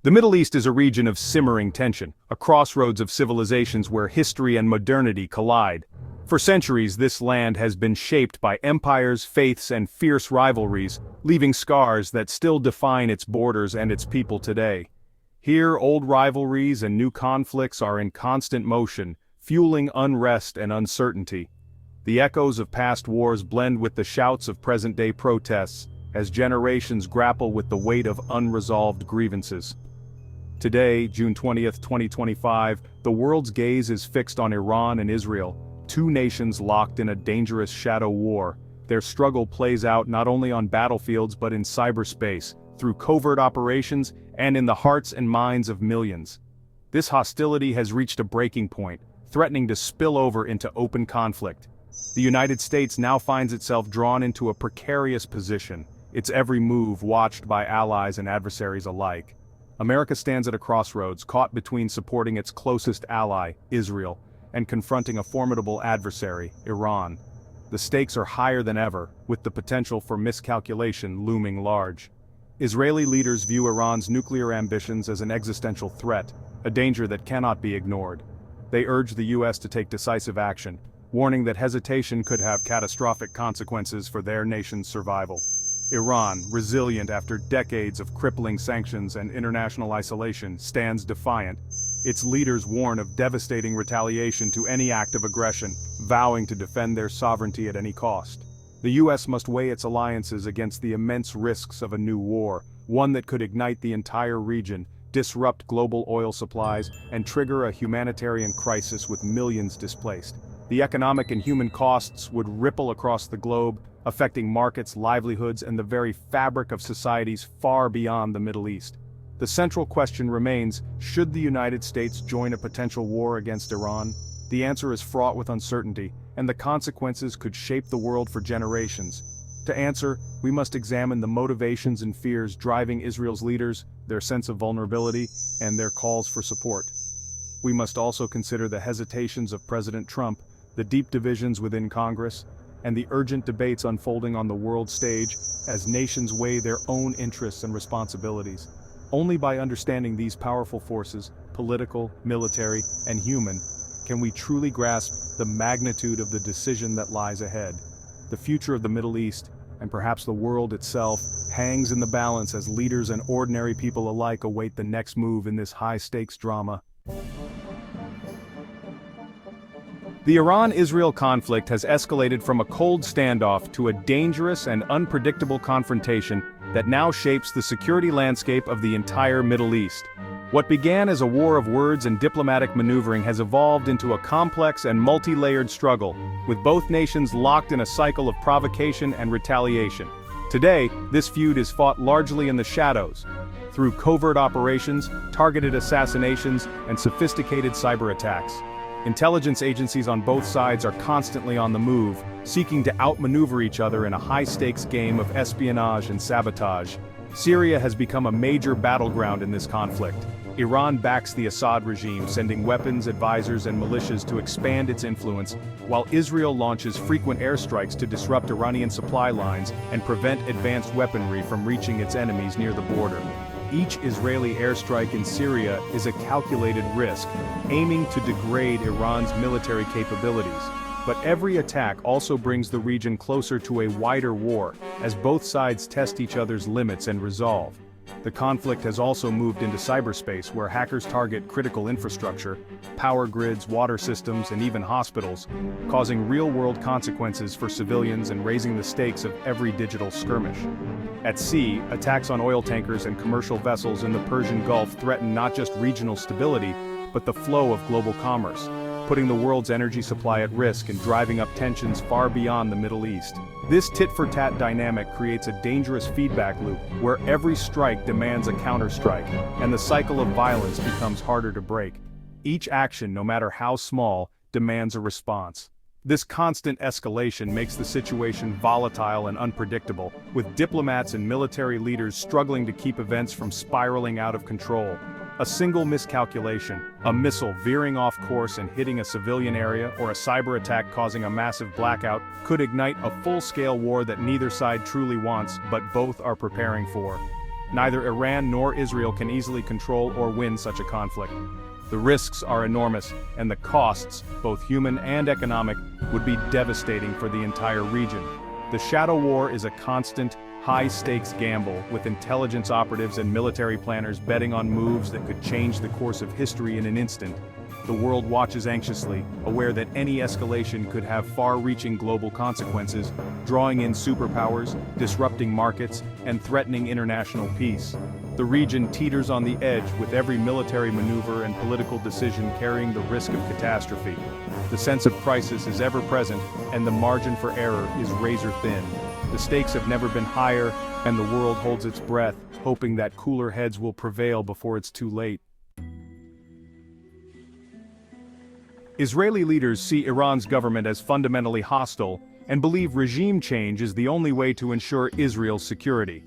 The Middle East is a region of simmering tension, a crossroads of civilizations where history and modernity collide. For centuries, this land has been shaped by empires, faiths, and fierce rivalries, leaving scars that still define its borders and its people today. Here, old rivalries and new conflicts are in constant motion, fueling unrest and uncertainty. The echoes of past wars blend with the shouts of present-day protests, as generations grapple with the weight of unresolved grievances. Today, June 20th, 2025, the world's gaze is fixed on Iran and Israel, two nations locked in a dangerous shadow war. Their struggle plays out not only on battlefields but in cyberspace, through covert operations, and in the hearts and minds of millions. This hostility has reached a breaking point, threatening to spill over into open conflict. The United States now finds itself drawn into a precarious position, its every move watched by allies and adversaries alike. America stands at a crossroads, caught between supporting its closest ally, Israel, and confronting a formidable adversary, Iran. The stakes are higher than ever, with the potential for miscalculation looming large. Israeli leaders view Iran's nuclear ambitions as an existential threat, a danger that cannot be ignored. They urge the U.S. to take decisive action, warning that hesitation could have catastrophic consequences for their nation's survival. Iran, resilient after decades of crippling sanctions and international isolation, stands defiant. Its leaders warn of devastating retaliation to any act of aggression, vowing to defend their sovereignty at any cost. The U.S. must weigh its alliances against the immense risks of a new war, one that could ignite the entire region, disrupt global oil supplies, and trigger a humanitarian crisis with millions displaced. The economic and human costs would ripple across the globe, affecting markets, livelihoods, and the very fabric of societies far beyond the Middle East. The central question remains, should the United States join a potential war against Iran? The answer is fraught with uncertainty, and the consequences could shape the world for generations. To answer, we must examine the motivations and fears driving Israel's leaders, their sense of vulnerability, and their calls for support. We must also consider the hesitations of President Trump, the deep divisions within Congress, and the urgent debates unfolding on the world stage as nations weigh their own interests and responsibilities. Only by understanding these powerful forces, political, military, and human, can we truly grasp the magnitude of the decision that lies ahead. The future of the Middle East, and perhaps the world itself, hangs in the balance as leaders and ordinary people alike await the next move in this high-stakes drama. The Iran-Israel conflict has escalated from a cold standoff to a dangerous and unpredictable confrontation that now shapes the security landscape of the entire Middle East. What began as a war of words and diplomatic maneuvering has evolved into a complex and multi-layered struggle, with both nations locked in a cycle of provocation and retaliation. Today, this feud is fought largely in the shadows, through covert operations, targeted assassinations, and sophisticated cyber attacks. Intelligence agencies on both sides are constantly on the move, seeking to outmaneuver each other in a high-stakes game of espionage and sabotage. Syria has become a major battleground in this conflict. Iran backs the Assad regime, sending weapons, advisors, and militias to expand its influence, while Israel launches frequent airstrikes to disrupt Iranian supply lines and prevent advanced weaponry from reaching its enemies near the border. Each Israeli airstrike in Syria is a calculated risk, aiming to degrade Iran's military capabilities. But every attack also brings the region closer to a wider war, as both sides test each other's limits and resolve. The conflict has also moved into cyberspace, where hackers target critical infrastructure, power grids, water systems, and even hospitals, causing real-world consequences for civilians and raising the stakes of every digital skirmish. At sea, attacks on oil tankers and commercial vessels in the Persian Gulf threaten not just regional stability, but the flow of global commerce, putting the world's energy supply at risk and driving up tensions far beyond the Middle East. This tit-for-tat dynamic creates a dangerous feedback loop, where every strike demands a counterstrike, and the cycle of violence becomes harder to break. Each action, no matter how small, demands a response. This constant escalation makes the situation volatile and unpredictable, with diplomats and military leaders struggling to keep events from spiraling out of control. A single miscalculation, a missile veering off course and hitting a civilian area, or a cyber attack causing a massive blackout, could ignite a full-scale war that neither side truly wants, but both are preparing for. Neither Iran nor Israel can easily control or win such a conflict. The risks are enormous, and the costs, both human and economic, would be devastating for the entire region. The shadow war is a constant, high-stakes gamble, with intelligence operatives and military planners betting on moves that could change the course of history in an instant. The world watches anxiously, aware that any escalation could have far-reaching global consequences, drawing in superpowers, disrupting markets, and threatening international peace. The region teeters on the edge, with every military maneuver and political decision carrying the risk of catastrophe. The sense of crisis is ever present, and the margin for error is razor-thin. The stakes have never been higher, and the world holds its breath, hoping that cooler heads will prevail before it's too late. Israeli leaders see Iran's government as fundamentally hostile and believe regime change is the only way to ensure Israel's security.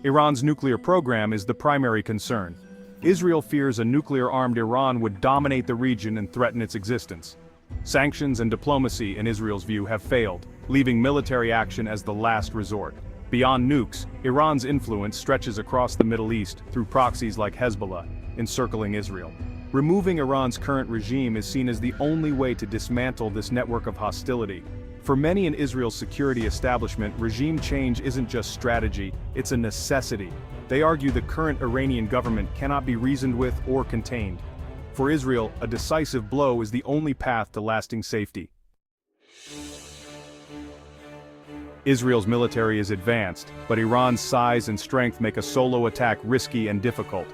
Iran's nuclear program is the primary concern. Israel fears a nuclear-armed Iran would dominate the region and threaten its existence. Sanctions and diplomacy, in Israel's view, have failed, leaving military action as the last resort. Beyond nukes, Iran's influence stretches across the Middle East through proxies like Hezbollah, encircling Israel. Removing Iran's current regime is seen as the only way to dismantle this network of hostility. For many in Israel's security establishment, regime change isn't just strategy, it's a necessity. They argue the current Iranian government cannot be reasoned with or contained. For Israel, a decisive blow is the only path to lasting safety. Israel's military is advanced, but Iran's size and strength make a solo attack risky and difficult.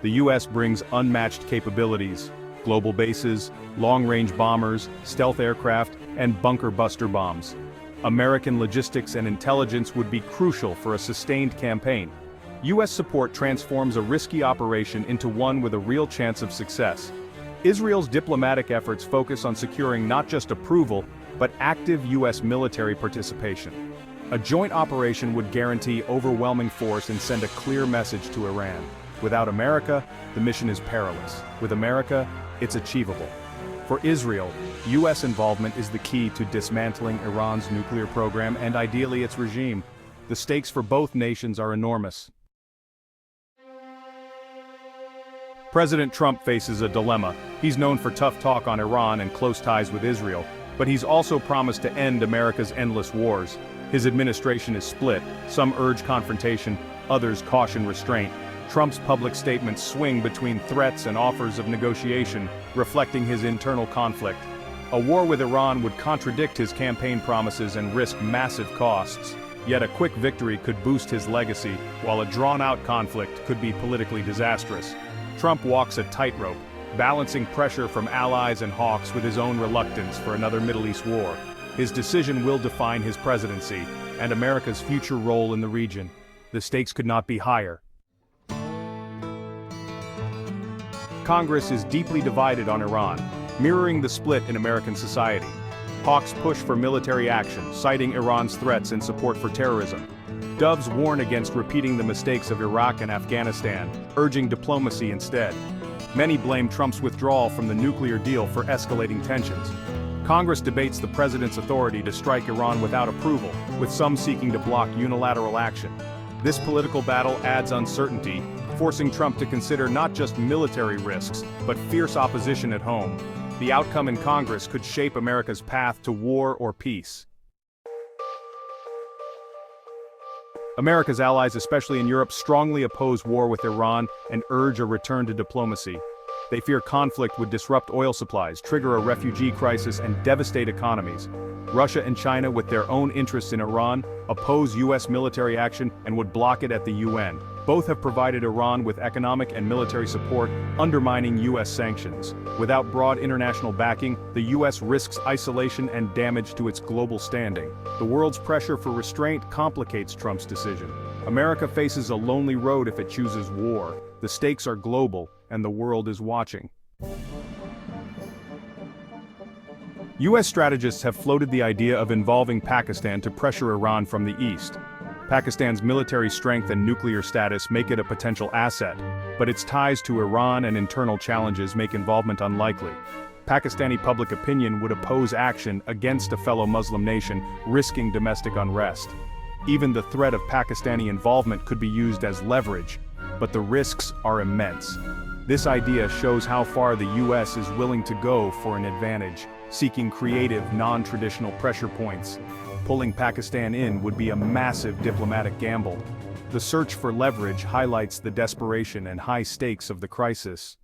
The US brings unmatched capabilities: global bases, long-range bombers, stealth aircraft, and bunker-buster bombs. American logistics and intelligence would be crucial for a sustained campaign. US support transforms a risky operation into one with a real chance of success. Israel's diplomatic efforts focus on securing not just approval, but active US military participation. A joint operation would guarantee overwhelming force and send a clear message to Iran. Without America, the mission is perilous. With America, it's achievable. For Israel, US involvement is the key to dismantling Iran's nuclear program and ideally its regime. The stakes for both nations are enormous. President Trump faces a dilemma. He's known for tough talk on Iran and close ties with Israel, but he's also promised to end America's endless wars. His administration is split. Some urge confrontation, others caution restraint. Trump's public statements swing between threats and offers of negotiation, reflecting his internal conflict. A war with Iran would contradict his campaign promises and risk massive costs. Yet a quick victory could boost his legacy, while a drawn-out conflict could be politically disastrous. Trump walks a tightrope, balancing pressure from allies and hawks with his own reluctance for another Middle East war. His decision will define his presidency and America's future role in the region. The stakes could not be higher. Congress is deeply divided on Iran, mirroring the split in American society. Hawks push for military action, citing Iran's threats and support for terrorism. Doves warn against repeating the mistakes of Iraq and Afghanistan, urging diplomacy instead. Many blame Trump's withdrawal from the nuclear deal for escalating tensions. Congress debates the president's authority to strike Iran without approval, with some seeking to block unilateral action. This political battle adds uncertainty, forcing Trump to consider not just military risks, but fierce opposition at home. The outcome in Congress could shape America's path to war or peace. America's allies, especially in Europe, strongly oppose war with Iran and urge a return to diplomacy. They fear conflict would disrupt oil supplies, trigger a refugee crisis, and devastate economies. Russia and China, with their own interests in Iran, oppose US military action and would block it at the UN. Both have provided Iran with economic and military support, undermining US sanctions. Without broad international backing, the US risks isolation and damage to its global standing. The world's pressure for restraint complicates Trump's decision. America faces a lonely road if it chooses war. The stakes are global, and the world is watching. US strategists have floated the idea of involving Pakistan to pressure Iran from the east. Pakistan's military strength and nuclear status make it a potential asset, but its ties to Iran and internal challenges make involvement unlikely. Pakistani public opinion would oppose action against a fellow Muslim nation, risking domestic unrest. Even the threat of Pakistani involvement could be used as leverage, but the risks are immense. This idea shows how far the US is willing to go for an advantage, seeking creative, non-traditional pressure points. Pulling Pakistan in would be a massive diplomatic gamble. The search for leverage highlights the desperation and high stakes of the crisis.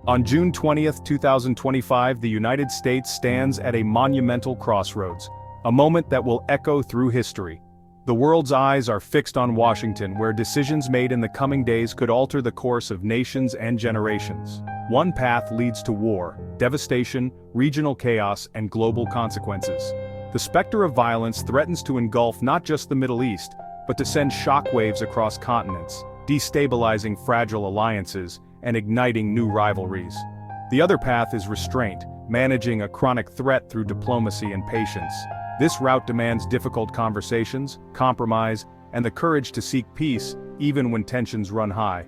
On June 20, 2025, the United States stands at a monumental crossroads, a moment that will echo through history. The world's eyes are fixed on Washington, where decisions made in the coming days could alter the course of nations and generations. One path leads to war, devastation, regional chaos, and global consequences. The specter of violence threatens to engulf not just the Middle East, but to send shockwaves across continents, destabilizing fragile alliances and igniting new rivalries. The other path is restraint, managing a chronic threat through diplomacy and patience. This route demands difficult conversations, compromise, and the courage to seek peace, even when tensions run high.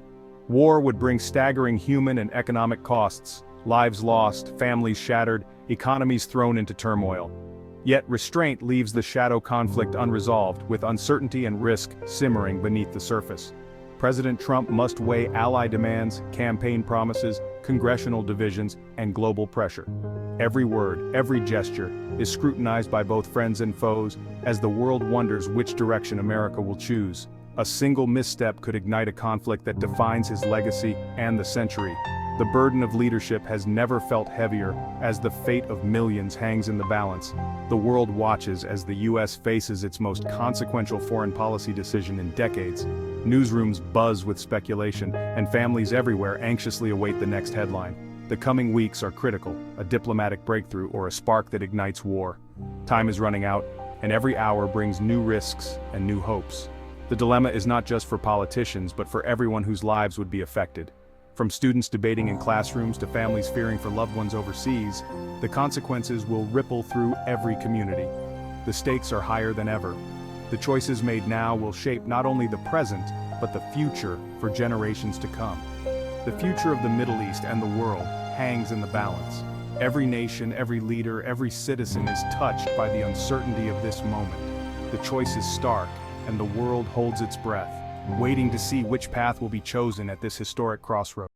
War would bring staggering human and economic costs, lives lost, families shattered, economies thrown into turmoil. Yet restraint leaves the shadow conflict unresolved, with uncertainty and risk simmering beneath the surface. President Trump must weigh ally demands, campaign promises, congressional divisions, and global pressure. Every word, every gesture, is scrutinized by both friends and foes, as the world wonders which direction America will choose. A single misstep could ignite a conflict that defines his legacy and the century. The burden of leadership has never felt heavier, as the fate of millions hangs in the balance. The world watches as the US faces its most consequential foreign policy decision in decades. Newsrooms buzz with speculation, and families everywhere anxiously await the next headline. The coming weeks are critical, a diplomatic breakthrough or a spark that ignites war. Time is running out, and every hour brings new risks and new hopes. The dilemma is not just for politicians, but for everyone whose lives would be affected. From students debating in classrooms to families fearing for loved ones overseas, the consequences will ripple through every community. The stakes are higher than ever. The choices made now will shape not only the present, but the future for generations to come. The future of the Middle East and the world hangs in the balance. Every nation, every leader, every citizen is touched by the uncertainty of this moment. The choice is stark, and the world holds its breath, waiting to see which path will be chosen at this historic crossroads.